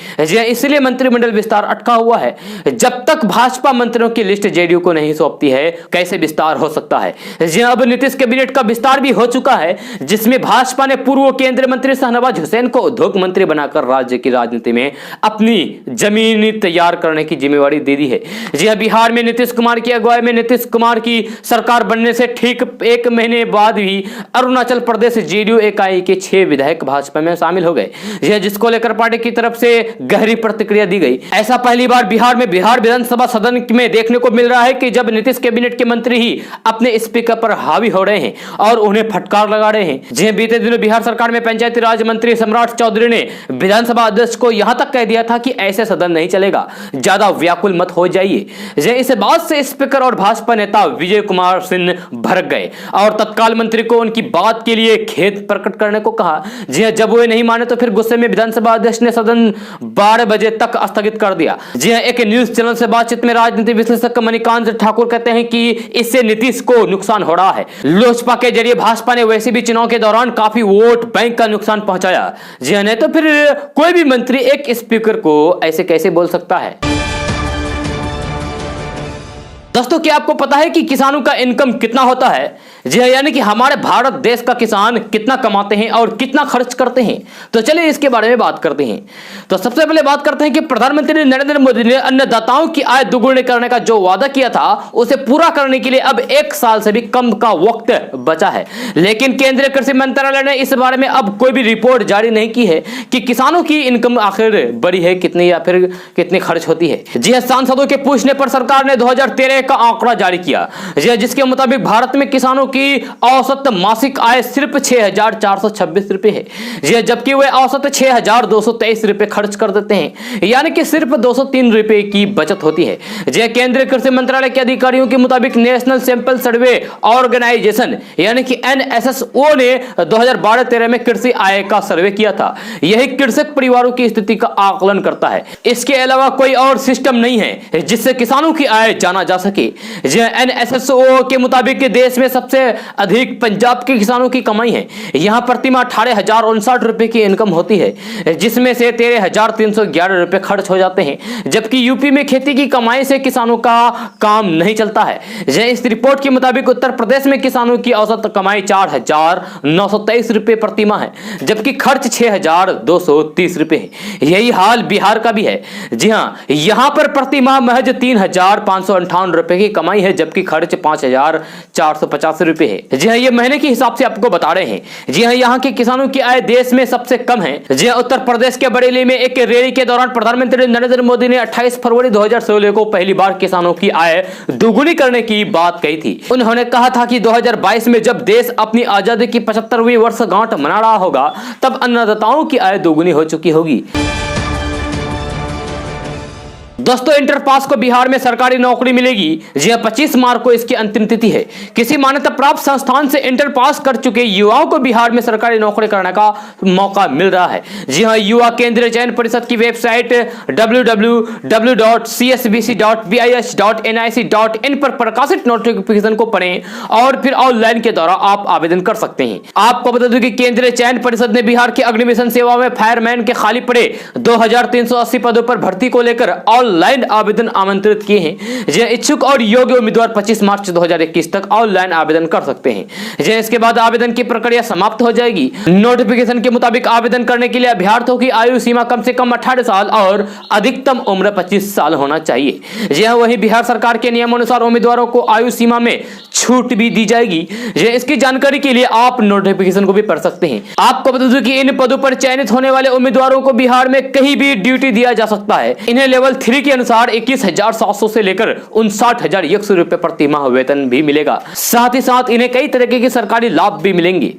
इसलिए मंत्रिमंडल विस्तार अटका हुआ है। जब तक भाजपा मंत्रियों की लिस्ट जेडीयू को नहीं सौंपती है, कैसे विस्तार हो सकता है? अब नीतीश कैबिनेट का विस्तार भी हो चुका है, जिसमें भाजपा ने पूर्व केंद्रीय मंत्री शाहनवाज हुसैन को उद्योग मंत्री बनाकर राज्य की राजनीति में अपनी जमीन तैयार करने की जिम्मेवारी दे दी है। जी हां, बिहार में नीतीश कुमार की अगुवाई में नीतीश कुमार की सरकार बनने से ठीक 1 महीने बाद ही अरुणाचल प्रदेश जेडीयू इकाई के 6 विधायक भाजपा में शामिल हो गए, जिसको लेकर पार्टी की तरफ से गहरी प्रतिक्रिया दी गई। ऐसा पहली बार बिहार में बिहार विधानसभा सदन में देखने को मिल रहा है कि जब नीतीश कैबिनेट के मंत्री ही अपने स्पीकर पर हावी हो रहे हैं और उन्हें फटकार लगा रहे हैं। जी बीते दिनों बिहार सरकार में पंचायती राज मंत्री सम्राट चौधरी ने विधानसभा अध्यक्ष को यहां तक कह दिया था कि ऐसे सदन नहीं चलेगा, ज्यादा व्याकुल मत हो जाइए। इस बात से स्पीकर और भाजपा नेता विजय कुमार सिंह भड़क गए और तत्काल मंत्री को उनकी बात के लिए खेद प्रकट करने को कहा। जी जब वे नहीं माने तो फिर गुस्से में विधानसभा अध्यक्ष ने सदन 12 बजे तक स्थगित कर दिया। जी हां, एक न्यूज चैनल से बातचीत में राजनीति विश्लेषक मणिकांत ठाकुर कहते हैं कि इससे नीतीश को नुकसान हो रहा है। लोजपा के जरिए भाजपा ने वैसे भी चुनाव के दौरान काफी वोट बैंक का नुकसान पहुंचाया। जी हां, नहीं तो फिर कोई भी मंत्री एक स्पीकर को ऐसे कैसे बोल सकता है? दोस्तों क्या आपको पता है कि किसानों का इनकम कितना होता है? जी हां, यानी कि हमारे भारत देश का किसान कितना कमाते हैं और कितना खर्च करते हैं। तो चलिए इसके बारे में बात करते हैं। तो सबसे पहले बात करते हैं कि प्रधानमंत्री नरेंद्र मोदी ने अन्नदाताओं की आय दोगुनी करने का जो वादा किया था, उसे पूरा करने के लिए अब 1 साल से भी कम का वक्त बचा है। लेकिन केंद्रीय कृषि मंत्रालय ने इस बारे में अब कोई भी रिपोर्ट जारी नहीं की है कि किसानों की इनकम आखिर बड़ी है कितनी या फिर कितनी खर्च होती है। जी हां, सांसदों के पूछने पर सरकार ने 2013 का आंकड़ा जारी किया, जिसके मुताबिक भारत में किसानों की औसत मासिक आय सिर्फ 6,426 रुपए है, जबकि वे औसत 6,223 रुपए खर्च कर देते हैं, यानी कि सिर्फ 203 रुपए की बचत होती है। केंद्रीय कृषि मंत्रालय के अधिकारियों के मुताबिक नेशनल सैंपल सर्वे ऑर्गेनाइजेशन यानी कि एनएसएसओ ने 2012-13 में कृषि आय का सर्वे किया था। यही कृषक परिवारों की स्थिति का आकलन करता है। इसके अलावा कोई और सिस्टम नहीं है जिससे किसानों की आय जाना जा सके। एनएसएसओ के मुताबिक देश में सबसे सबसे अधिक पंजाब के किसानों की कमाई है। यहाँ प्रतिमाह 18,059 रुपए की इनकम होती है, जिसमें से 13,311 रुपए खर्च हो जाते हैं। जबकि यूपी में खेती की कमाई से किसानों का काम नहीं चलता है। इस रिपोर्ट के मुताबिक उत्तर प्रदेश में किसानों की औसत कमाई 4,923 रुपए प्रतिमाह है, जबकि खर्च 6,230 रुपए है। यही हाल बिहार का भी है। जी हाँ, यहाँ पर प्रतिमाह महज 3,558 रुपए की कमाई है, जबकि खर्च 5,450 रुपए है। जी हाँ, ये महीने के हिसाब से आपको बता रहे हैं। जी हाँ, यहाँ के किसानों की आय देश में सबसे कम है। जी हाँ, उत्तर प्रदेश के बरेली में एक रैली के दौरान प्रधानमंत्री नरेंद्र मोदी ने 28 फरवरी 2016 को पहली बार किसानों की आय दोगुनी करने की बात कही थी। उन्होंने कहा था कि 2022 में जब देश अपनी आजादी की 75वीं वर्षगांठ मना रहा होगा, तब अन्नदाताओं की आय दोगुनी हो चुकी होगी। दोस्तों, इंटर पास को बिहार में सरकारी नौकरी मिलेगी। जी 25 मार्च को इसकी अंतिम तिथि है। किसी मान्यता प्राप्त संस्थान से इंटर पास कर चुके युवाओं को बिहार में सरकारी नौकरी करने का मौका मिल रहा है। जी हाँ, युवा केंद्रीय चयन परिषद की वेबसाइट www.csbc.bis.nic.in पर प्रकाशित नोटिफिकेशन को पढ़ें और फिर ऑनलाइन के द्वारा आप आवेदन कर सकते हैं। आपको बता दूं कि केंद्रीय चयन परिषद ने बिहार की अग्निमिशन सेवा में फायरमैन के खाली पड़े 2,380 पदों पर भर्ती को लेकर ऑनलाइन आवेदन आमंत्रित किए हैं। जो इच्छुक और योग्य उम्मीदवार 25 मार्च 2021 तक ऑनलाइन आवेदन कर सकते हैं। जो इसके बाद आवेदन की प्रक्रिया समाप्त हो जाएगी। नोटिफिकेशन के मुताबिक आवेदन करने के लिए अभ्यर्थियों की आयु सीमा कम से कम 18 साल और अधिकतम उम्र 25 साल होना चाहिए। जी हाँ, वहीं बिहार सरकार के नियमानुसार उम्मीदवारों को आयु सीमा में छूट भी दी जाएगी। इसकी जानकारी के लिए आप नोटिफिकेशन को भी पढ़ सकते हैं। आपको बता दूं कि इन पदों पर चयनित होने वाले उम्मीदवारों को बिहार में कहीं भी ड्यूटी दिया जा सकता है। इन्हें लेवल 3 के अनुसार 21,700 से लेकर 59,100 रुपए प्रतिमाह वेतन भी मिलेगा। साथ ही साथ इन्हें कई तरह के सरकारी लाभ भी मिलेंगे।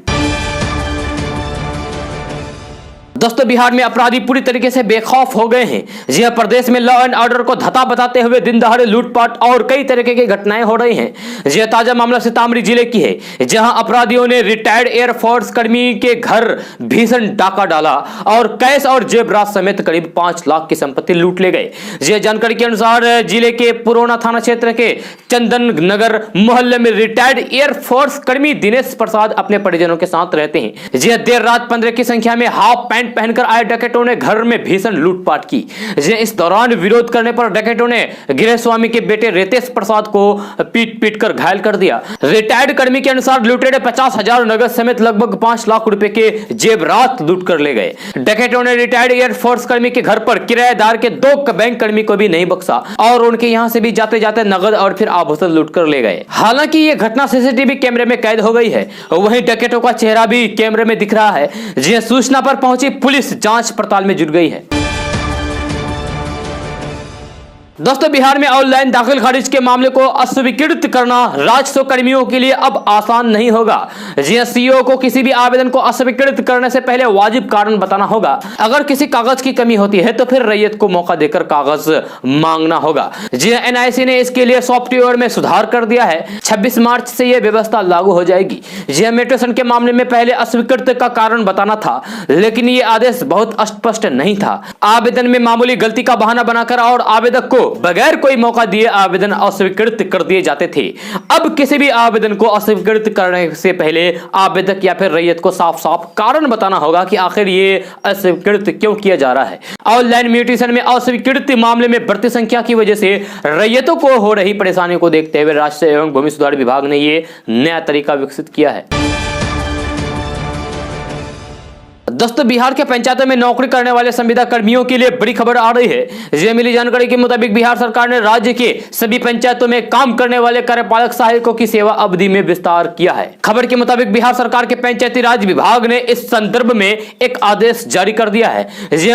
दोस्तों, बिहार में अपराधी पूरी तरीके से बेखौफ हो गए हैं। जी हाँ, प्रदेश में लॉ एंड ऑर्डर को धता बताते हुए दिन दहाड़े लूटपाट और कई तरीके की घटनाएं हो रही हैं। जी हाँ, ताजा मामला सीतामढ़ी जिले की है, जहां अपराधियों ने रिटायर्ड एयरफोर्स कर्मी के घर भीषण डाका डाला और कैश और जेवरात समेत करीब 5 लाख की संपत्ति लूट ले गए। जी जानकारी के अनुसार जिले के पुरोना थाना क्षेत्र के चंदन नगर मोहल्ले में रिटायर्ड एयरफोर्स कर्मी दिनेश प्रसाद अपने परिजनों के साथ रहते हैं। जी देर रात 15 की संख्या में हाफ पैंट पहनकर आए डकैतों ने घर में भीषण लूटपाट की। इस दौरान विरोध करने पर डकैतों ने गृह स्वामी के बेटे रितेश प्रसाद को पीट कर घायल कर दिया। रिटायर्ड कर्मी के अनुसार लुटेरे 50,000 नगद समेत लगभग 5 लाख रुपए के जेवरात लूट कर ले गए। डकैतों ने रिटायर्ड एयरफोर्स कर्मी के घर पर किराएदार के 2 बैंक कर्मी को भी नहीं बख्शा और उनके यहां से भी जाते जाते नगद और फिर आभूषण लूट कर ले गए। हालांकि यह घटना सीसीटीवी कैमरे में कैद हो गई है। वहीं डकैतों का चेहरा भी कैमरे में दिख रहा है। जी सूचना पर पहुंची पुलिस जांच पड़ताल में जुट गई है। दोस्तों, बिहार में ऑनलाइन दाखिल खारिज के मामले को अस्वीकृत करना राजस्व कर्मियों के लिए अब आसान नहीं होगा। सीईओ को किसी भी आवेदन को अस्वीकृत करने से पहले वाजिब कारण बताना होगा। अगर किसी कागज की कमी होती है तो फिर रैयत को मौका देकर कागज मांगना होगा। एनआईसी ने इसके लिए सॉफ्टवेयर में सुधार कर दिया है। 26 मार्च से यह व्यवस्था लागू हो जाएगी। म्यूटेशन के मामले में पहले अस्वीकृत का कारण बताना था, लेकिन यह आदेश बहुत स्पष्ट नहीं था। आवेदन में मामूली गलती का बहाना बनाकर और आवेदक को बगैर कोई मौका दिए आवेदन अस्वीकृत कर दिए जाते थे। अब किसी भी आवेदन को अस्वीकृत करने से पहले आवेदक या फिर रैयत को साफ साफ कारण बताना होगा कि आखिर ये अस्वीकृत क्यों किया जा रहा है। ऑनलाइन म्यूटेशन में अस्वीकृत मामले में बढ़ती संख्या की वजह से रैयतों को हो रही परेशानियों को देखते हुए राजस्व एवं भूमि सुधार विभाग ने ये नया तरीका विकसित किया है। दोस्तों, बिहार के पंचायतों में नौकरी करने वाले संविदा कर्मियों के लिए बड़ी खबर आ रही है। मिली जानकारी के मुताबिक बिहार सरकार ने राज्य के सभी पंचायतों में काम करने वाले कार्यपालक सहायकों की सेवा अवधि में विस्तार किया है। खबर के मुताबिक बिहार सरकार के पंचायती राज विभाग ने इस संदर्भ में एक आदेश जारी कर दिया है।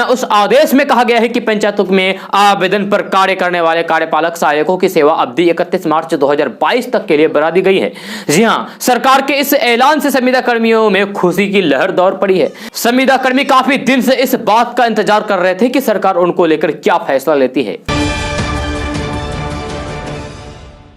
उस आदेश में कहा गया है कि पंचायतों में आवेदन पर कार्य करने वाले कार्यपालक सहायकों की सेवा अवधि 31 मार्च 2022 तक के लिए बढ़ा दी गई है। जी हाँ, सरकार के इस ऐलान से संविदा कर्मियों में खुशी की लहर दौड़ पड़ी है। संविदा कर्मी काफी दिन से इस बात का इंतजार कर रहे थे कि सरकार उनको लेकर क्या फैसला लेती है।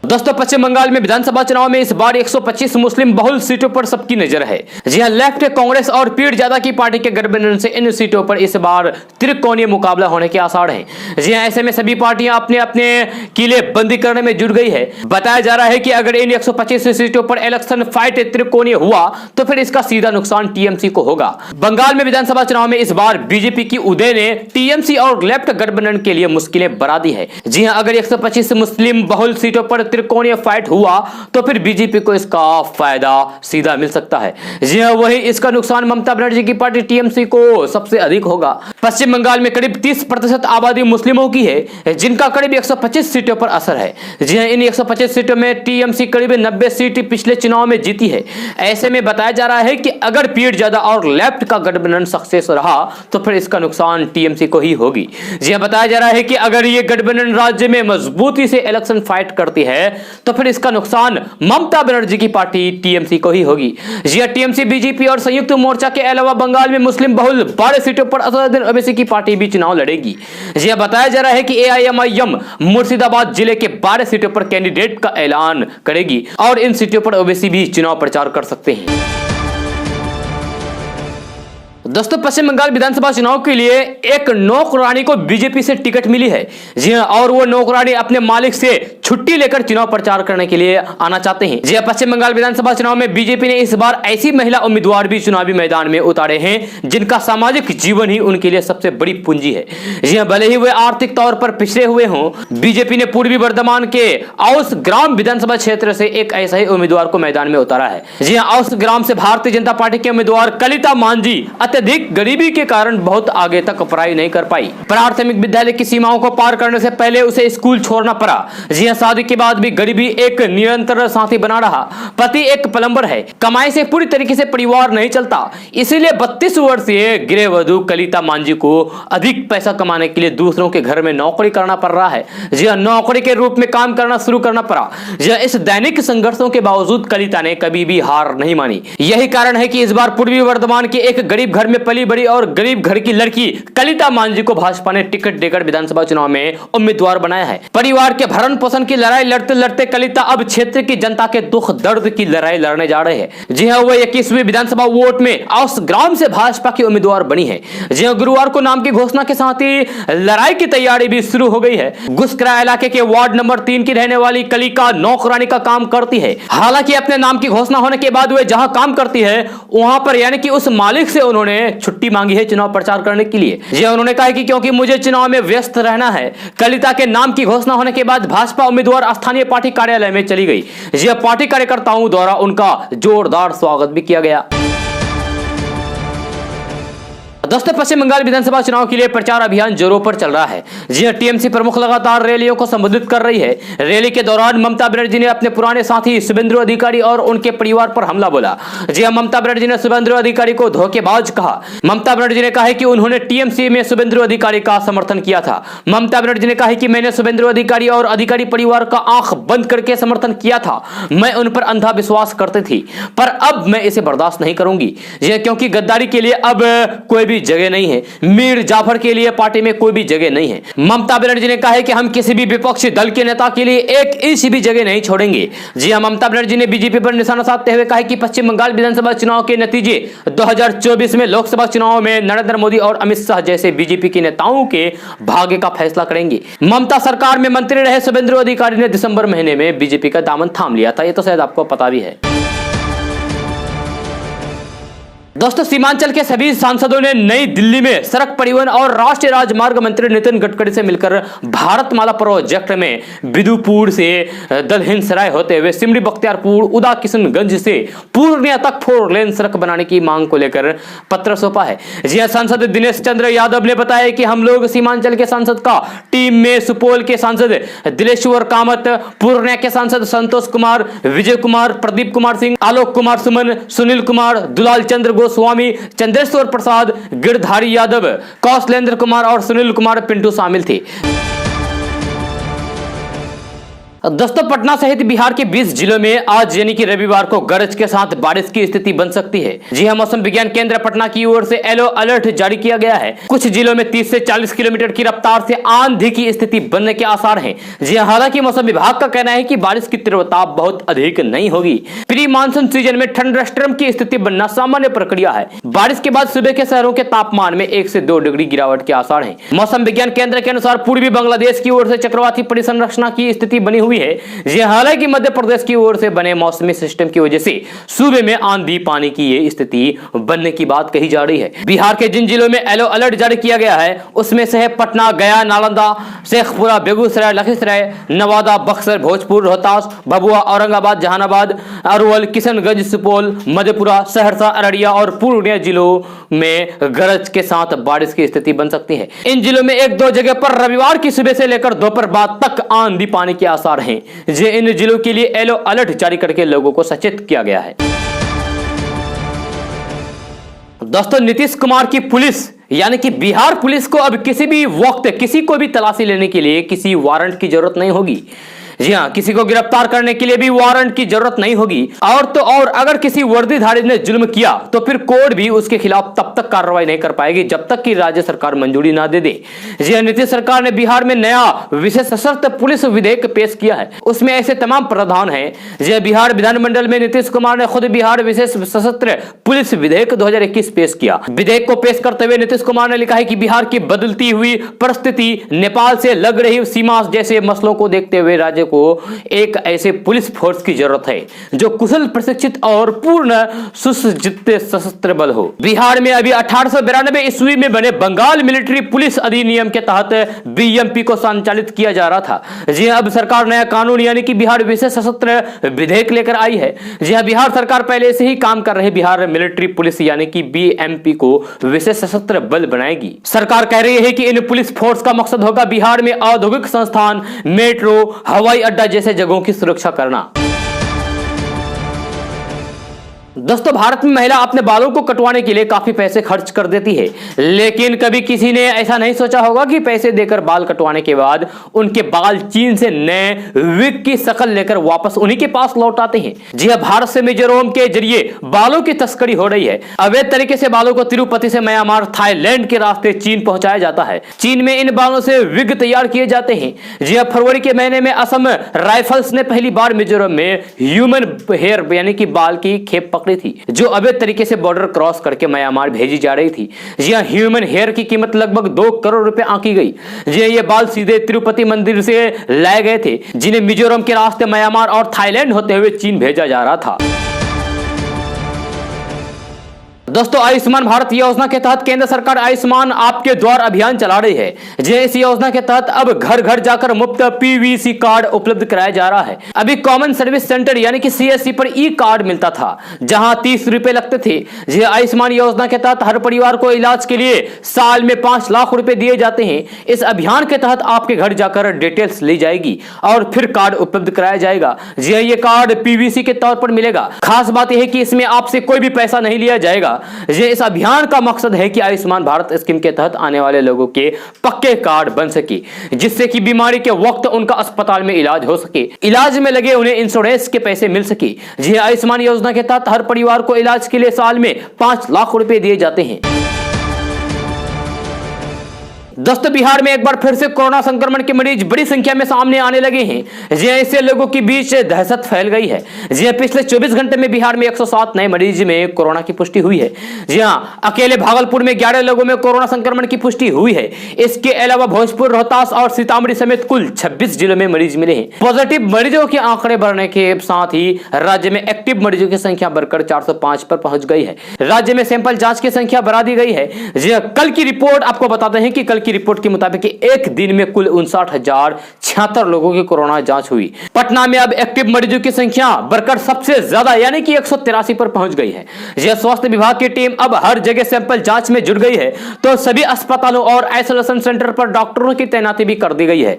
दोस्तों पश्चिम बंगाल में विधानसभा चुनाव में इस बार 125 मुस्लिम बहुल सीटों पर सबकी नजर है। जी हां, लेफ्ट कांग्रेस और पीर ज्यादा की पार्टी के गठबंधन से इन सीटों पर इस बार त्रिकोणीय मुकाबला होने के आसार हैं। जी हां, ऐसे में सभी पार्टियां अपने अपने किले बंदी करने में जुट गई है। बताया जा रहा है कि अगर इन 125 सीटों पर इलेक्शन फाइट त्रिकोणीय हुआ तो फिर इसका सीधा नुकसान टीएमसी को होगा। बंगाल में विधानसभा चुनाव में इस बार बीजेपी की उदय ने टीएमसी और लेफ्ट गठबंधन के लिए मुश्किलें बढ़ा दी है। जी हां, अगर 125 मुस्लिम बहुल सीटों पर त्रिकोणीय फाइट हुआ तो फिर बीजेपी को इसका फायदा सीधा मिल सकता है। जी हां, वही इसका नुकसान ममता बनर्जी की पार्टी टीएमसी को सबसे अधिक होगा। पश्चिम बंगाल में करीब 30% आबादी मुस्लिमों की है, जिनका करीब 125 सीटों पर असर है। जी हां, इन 125 सीटों में टीएमसी करीब 90 सीट पिछले चुनाव में जीती है। ऐसे में बताया जा रहा है कि अगर पीर ज्यादा और लेफ्ट का गठबंधन सक्सेस रहा तो फिर इसका नुकसान टीएमसी को ही होगी। जी हां, बताया जा रहा है कि अगर ये गठबंधन राज्य में मजबूती से इलेक्शन फाइट करती है तो फिर इसका नुकसान ममता बनर्जी की पार्टी टीएमसी को ही होगी। जी हां, टीएमसी, बीजेपी और संयुक्त मोर्चा के अलावा बंगाल में मुस्लिम बहुल 12 सीटों पर असदुद्दीन ओवैसी की पार्टी भी चुनाव लड़ेगी। जी हां, बताया जा रहा है कि एआईएमआईएम मुर्शिदाबाद जिले के 12 सीटों पर कैंडिडेट का ऐलान करेगी और इन सीटों पर ओवैसी भी चुनाव प्रचार कर सकते हैं। दोस्तों पश्चिम बंगाल विधानसभा चुनाव के लिए एक नौकरानी को बीजेपी से टिकट मिली है। जी हां, और वो नौकरानी अपने मालिक से छुट्टी लेकर चुनाव प्रचार करने के लिए आना चाहते हैं। जी हां, पश्चिम बंगाल विधानसभा चुनाव में बीजेपी ने इस बार ऐसी महिला उम्मीदवार भी चुनावी मैदान में उतारे हैं जिनका सामाजिक जीवन ही उनके लिए सबसे बड़ी पूंजी है। जी हां, भले ही वे आर्थिक तौर पर पिछड़े हुए हों, बीजेपी ने पूर्वी बर्धमान के औस ग्राम विधानसभा क्षेत्र से एक ऐसा ही उम्मीदवार को मैदान में उतारा है। जी हां, औस ग्राम से भारतीय जनता पार्टी के उम्मीदवार कलिता मांझी अत्यधिक गरीबी के कारण बहुत आगे तक पढ़ाई नहीं कर पाई। प्राथमिक विद्यालय की सीमाओं को पार करने से पहले उसे स्कूल छोड़ना पड़ा। जी हां, शादी के बाद भी गरीबी एक निरंतर साथी बना रहा। पति एक प्लम्बर है, कमाई से पूरी तरीके से परिवार नहीं चलता, इसीलिए 32 वर्षीय गृहवधू कलिता मांझी को अधिक पैसा कमाने के लिए दूसरों के घर में नौकरी करना पड़ रहा है। जी हां, नौकरी के रूप में काम करना शुरू करना पड़ा। जी हां, इस दैनिक संघर्षों के बावजूद कलिता ने कभी भी हार नहीं मानी। यही कारण है कि इस बार पूर्वी बर्धमान के एक गरीब घर में पली बड़ी और गरीब घर की लड़की कलिता मांझी को भाजपा ने टिकट देकर विधानसभा चुनाव में उम्मीदवार बनाया है। परिवार के भरण पोषण की लड़ाई लड़ते लड़ते कलिता अब क्षेत्र की जनता के दुख दर्द की लड़ाई लड़ने जा रहे हैं। जी हां, वो 21वीं विधानसभा वोट में औस ग्राम से भाजपा की उम्मीदवार बनी है। जी हां, गुरुवार को नाम की घोषणा के साथ ही लड़ाई की तैयारी भी शुरू हो गई है। गुस्करा इलाके के वार्ड नंबर 3 की रहने वाली कलिका नौकरानी का काम करती है। हालांकि अपने नाम की घोषणा होने के बाद वे जहां काम करती है वहां पर यानी कि उस मालिक से उन्होंने छुट्टी मांगी है चुनाव प्रचार करने के लिए। जी हां, उन्होंने कहा कि क्योंकि मुझे चुनाव में व्यस्त रहना है। कलिता के नाम की घोषणा होने के बाद भाजपा उम्मीदवार स्थानीय पार्टी कार्यालय में चली गई। जी हां, पार्टी कार्यकर्ताओं द्वारा उनका जोरदार स्वागत भी किया गया। दोस्तों पश्चिम बंगाल विधानसभा चुनाव के लिए प्रचार अभियान जोरों पर चल रहा है। जी हां, टीएमसी प्रमुख लगातार रैलियों को संबोधित कर रही है। रैली के दौरान ममता बनर्जी ने अपने पुराने साथी शुभेंदु अधिकारी और उनके परिवार पर हमला बोला। जी हां, ममता बनर्जी ने शुभेंदु अधिकारी को धोखेबाज कहा। ममता बनर्जी ने कहा है कि उन्होंने टीएमसी में शुभेंदु अधिकारी का समर्थन किया था। ममता बनर्जी ने कहा है कि मैंने शुभेंदु अधिकारी और अधिकारी परिवार का आंख बंद करके समर्थन किया था। मैं उन पर अंधा विश्वास करती थी, पर अब मैं इसे बर्दाश्त नहीं करूंगी। जी हां, क्योंकि गद्दारी के लिए अब कोई भी जगह नहीं है। मीर जाफर के लिए पार्टी में कोई भी जगह नहीं है। ममता बनर्जी ने कहा है कि हम किसी भी विपक्षी दल के नेता के लिए एक इंच भी जगह नहीं छोड़ेंगे। जी हां, ममता बनर्जी ने बीजेपी पर निशाना साधते हुए कहा है कि पश्चिम बंगाल विधानसभा चुनाव के नतीजे 2024 में लोकसभा चुनाव में नरेंद्र मोदी और अमित शाह जैसे बीजेपी के नेताओं के भाग्य का फैसला करेंगे। ममता सरकार में मंत्री रहे शुभेंदु अधिकारी ने दिसंबर महीने में बीजेपी का दामन थाम लिया था। ये तो शायद आपको पता भी है। दोस्तों सीमांचल के सभी सांसदों ने नई दिल्ली में सड़क परिवहन और राष्ट्रीय राजमार्ग मंत्री नितिन गडकरी से मिलकर भारतमाला प्रोजेक्ट में बिदुपुर से दलहन सराय होते हुए सिमरी बख्तियारपुर उदा किशनगंज से पूर्णिया तक 4 लेन सड़क बनाने की मांग को लेकर पत्र सौंपा है। जी हां, सांसद दिनेश चंद्र यादव ने बताया कि हम लोग सीमांचल के सांसद का टीम में सुपौल के सांसद दिलेश्वर कामत, पूर्णिया के सांसद संतोष कुमार, विजय कुमार, प्रदीप कुमार सिंह, आलोक कुमार सुमन, सुनील कुमार, दुलाल चंद्र स्वामी, चंद्रेश्वर प्रसाद, गिरधारी यादव, कौशलेंद्र कुमार और सुनील कुमार पिंटू शामिल थे। दोस्तों पटना सहित बिहार के 20 जिलों में आज यानी कि रविवार को गरज के साथ बारिश की स्थिति बन सकती है। जी हां, मौसम विज्ञान केंद्र पटना की ओर से येलो अलर्ट जारी किया गया है। कुछ जिलों में 30 से 40 किलोमीटर की रफ्तार से आंधी की स्थिति बनने के आसार हैं। जी हां, हालांकि मौसम विभाग का कहना है कि बारिश की तीव्रता बहुत अधिक नहीं होगी। प्री मानसून सीजन में थंडरस्टॉर्म की स्थिति बनना सामान्य प्रक्रिया है। बारिश के बाद सुबह के शहरों के तापमान में 1 से 2 डिग्री गिरावट के आसार हैं। मौसम विज्ञान केंद्र के अनुसार पूर्वी बांग्लादेश की ओर से चक्रवाती परिसंरचना की स्थिति बनी हुई है। हालांकि मध्य प्रदेश की ओर से बने मौसमी सिस्टम की वजह से सूबे में आंधी पानी की ये स्थिति बनने की बात कही जा रही है। बिहार के जिन जिलों में येलो अलर्ट जारी किया गया है उसमें से है पटना, गया, नालंदा, शेखपुरा, बेगूसराय, लखीसराय, नवादा, बक्सर, भोजपुर, रोहतास, भभुआ, औरंगाबाद, जहानाबाद, अरवल, किशनगंज, सुपौल, मधेपुरा, सहरसा, अररिया और पूर्णिया जिलों में गरज के साथ बारिश की स्थिति बन सकती है। इन जिलों में 1-2 जगह पर रविवार की सुबह से लेकर दोपहर बाद तक आंधी पानी के आसार हैं। इन जिलों के लिए येलो अलर्ट जारी करके लोगों को सचेत किया गया है। दोस्तों नीतीश कुमार की पुलिस यानी कि बिहार पुलिस को अब किसी भी वक्त किसी को भी तलाशी लेने के लिए किसी वारंट की जरूरत नहीं होगी। जी हां, किसी को गिरफ्तार करने के लिए भी वारंट की जरूरत नहीं होगी। और तो और अगर किसी वर्दीधारी ने जुल्म किया तो फिर कोर्ट भी उसके खिलाफ तब तक कार्रवाई नहीं कर पाएगी जब तक कि राज्य सरकार मंजूरी ना दे दे। जी हां, नीतीश सरकार ने बिहार में नया विशेष सशस्त्र पुलिस विधेयक पेश किया है। उसमें ऐसे तमाम प्रावधान हैं। जी, बिहार विधानमंडल में नीतीश कुमार ने खुद बिहार विशेष सशस्त्र पुलिस विधेयक 2021 पेश किया। विधेयक को पेश करते हुए नीतीश कुमार ने लिखा है कि बिहार की बदलती हुई परिस्थिति, नेपाल से लग रही सीमा जैसे मसलों को देखते हुए राज्य को एक ऐसे पुलिस फोर्स की जरूरत है जो कुशल, प्रशिक्षित और पूर्ण सुसज्जित सशस्त्र बल हो। बिहार में अभी 1892 ईस्वी में बने बंगाल मिलिट्री पुलिस अधिनियम के तहत बीएमपी को संचालित किया जा रहा था। जी हां, अब सरकार नया कानून यानी कि बिहार विशेष सशस्त्र विधेयक लेकर आई है। जी हां, बिहार सरकार पहले से ही काम कर रही बिहार मिलिट्री पुलिस यानी कि बीएमपी को विशेष सशस्त्र बल बनाएगी। सरकार कह रही है कि इन पुलिस फोर्स का मकसद होगा बिहार में औद्योगिक संस्थान, मेट्रो, हवाई अड्डा जैसे जगहों की सुरक्षा करना। दोस्तों भारत में महिला अपने बालों को कटवाने के लिए काफी पैसे खर्च कर देती है, लेकिन कभी किसी ने ऐसा नहीं सोचा होगा कि पैसे देकर बाल कटवाने के बाद उनके बाल चीन से नए विग की शक्ल लेकर वापस उन्हीं के पास लौट आते हैं। जी हां, भारत से मिजोरम के जरिए बालों की तस्करी हो रही है। अवैध तरीके से बालों को तिरुपति से म्यांमार, थाईलैंड के रास्ते चीन पहुंचाया जाता है। चीन में इन बालों से विग तैयार किए जाते हैं। जी हां, फरवरी के महीने में असम राइफल्स ने पहली बार मिजोरम में ह्यूमन हेयर यानी कि बाल की खेप पकड़ी थी जो अवैध तरीके से बॉर्डर क्रॉस करके म्यांमार भेजी जा रही थी। जी हां, ह्यूमन हेयर की कीमत लगभग 2 करोड़ रुपए आंकी गई। जी हां, ये बाल सीधे तिरुपति मंदिर से लाए गए थे जिन्हें मिजोरम के रास्ते म्यांमार और थाईलैंड होते हुए चीन भेजा जा रहा था। दोस्तों आयुष्मान भारत योजना के तहत केंद्र सरकार आयुष्मान आपके द्वार अभियान चला रही है। इस योजना के तहत अब घर घर जाकर मुफ्त पीवीसी कार्ड उपलब्ध कराया जा रहा है। अभी कॉमन सर्विस सेंटर यानी कि सीएससी पर ई कार्ड मिलता था जहां 30 रुपए लगते थे। आयुष्मान योजना के तहत हर परिवार को इलाज के लिए साल में 5 लाख रुपए दिए जाते हैं। इस अभियान के तहत आपके घर जाकर डिटेल्स ली जाएगी और फिर कार्ड उपलब्ध कराया जाएगा। ये कार्ड पीवीसी के तौर पर मिलेगा। खास बात यह है कि इसमें आपसे कोई भी पैसा नहीं लिया जाएगा। इस अभियान का मकसद है कि आयुष्मान भारत स्कीम के तहत आने वाले लोगों के पक्के कार्ड बन सके जिससे कि बीमारी के वक्त उनका अस्पताल में इलाज हो सके, इलाज में लगे उन्हें इंश्योरेंस के पैसे मिल सके। आयुष्मान योजना के तहत हर परिवार को इलाज के लिए साल में 5 लाख रुपए दिए जाते हैं। दोस्तों बिहार में एक बार फिर से कोरोना संक्रमण के मरीज बड़ी संख्या में सामने आने लगे हैं। इससे लोगों के बीच दहशत फैल गई है। पिछले 24 घंटे में बिहार में 107 नए मरीज में कोरोना की पुष्टि हुई है। जी हां, अकेले भागलपुर में 11 लोगों में कोरोना संक्रमण की पुष्टि हुई है। इसके अलावा भोजपुर, रोहतास और सीतामढ़ी समेत कुल 26 जिलों में मरीज मिले हैं। पॉजिटिव मरीजों के आंकड़े बढ़ने के साथ ही राज्य में एक्टिव मरीजों की संख्या बढ़कर 405 पर पहुंच गई है। राज्य में सैंपल जांच की संख्या बढ़ा दी गई है। कल की रिपोर्ट आपको बताते हैं कि कल की रिपोर्ट के मुताबिक एक दिन में कुल 59,076 लोगों की कोरोना जांच हुई। पटना में अब एक्टिव मरीजों की संख्या बढ़कर सबसे ज्यादा यानी कि 183 पर पहुंच गई है। स्वास्थ्य विभाग की टीम अब हर जगह सैंपल जांच में जुट गई है तो सभी अस्पतालों और आइसोलेशन सेंटर पर डॉक्टरों की तैनाती भी कर दी गई है।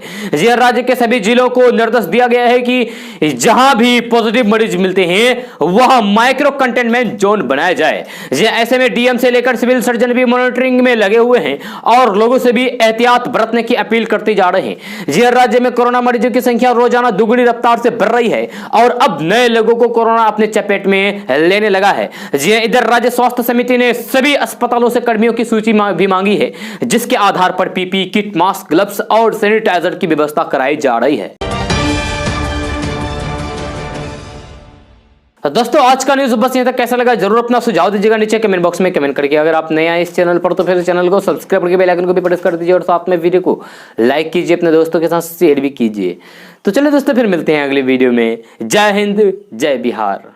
राज्य के सभी जिलों को निर्देश दिया गया है कि जहां भी पॉजिटिव मरीज मिलते हैं वहां माइक्रो कंटेनमेंट जोन बनाया जाए। ऐसे में डीएम से लेकर सिविल सर्जन भी मॉनिटरिंग में लगे हुए हैं और लोगों से से भी एहतियात बरतने की अपील करती जा रही है। जी राज्य में कोरोना मरीजों की संख्या रोजाना दुगनी रफ्तार से बढ़ रही है और अब नए लोगों को कोरोना अपने चपेट में लेने लगा है। जी इधर राज्य स्वास्थ्य समिति ने सभी अस्पतालों से कर्मियों की सूची भी मांगी है, जिसके आधार पर पीपी किट, मास्क, ग्लव्स और सैनिटाइजर की व्यवस्था कराई जा रही है। तो दोस्तों आज का न्यूज बस यहीं तक। कैसा लगा जरूर अपना सुझाव दीजिएगा नीचे कमेंट बॉक्स में कमेंट करके। अगर आप नए आए इस चैनल पर तो फिर चैनल को सब्सक्राइब करके बेल आइकन को भी प्रेस कर दीजिए और साथ में वीडियो को लाइक कीजिए, अपने दोस्तों के साथ शेयर भी कीजिए। तो चलिए दोस्तों फिर मिलते हैं अगले वीडियो में। जय हिंद, जय बिहार।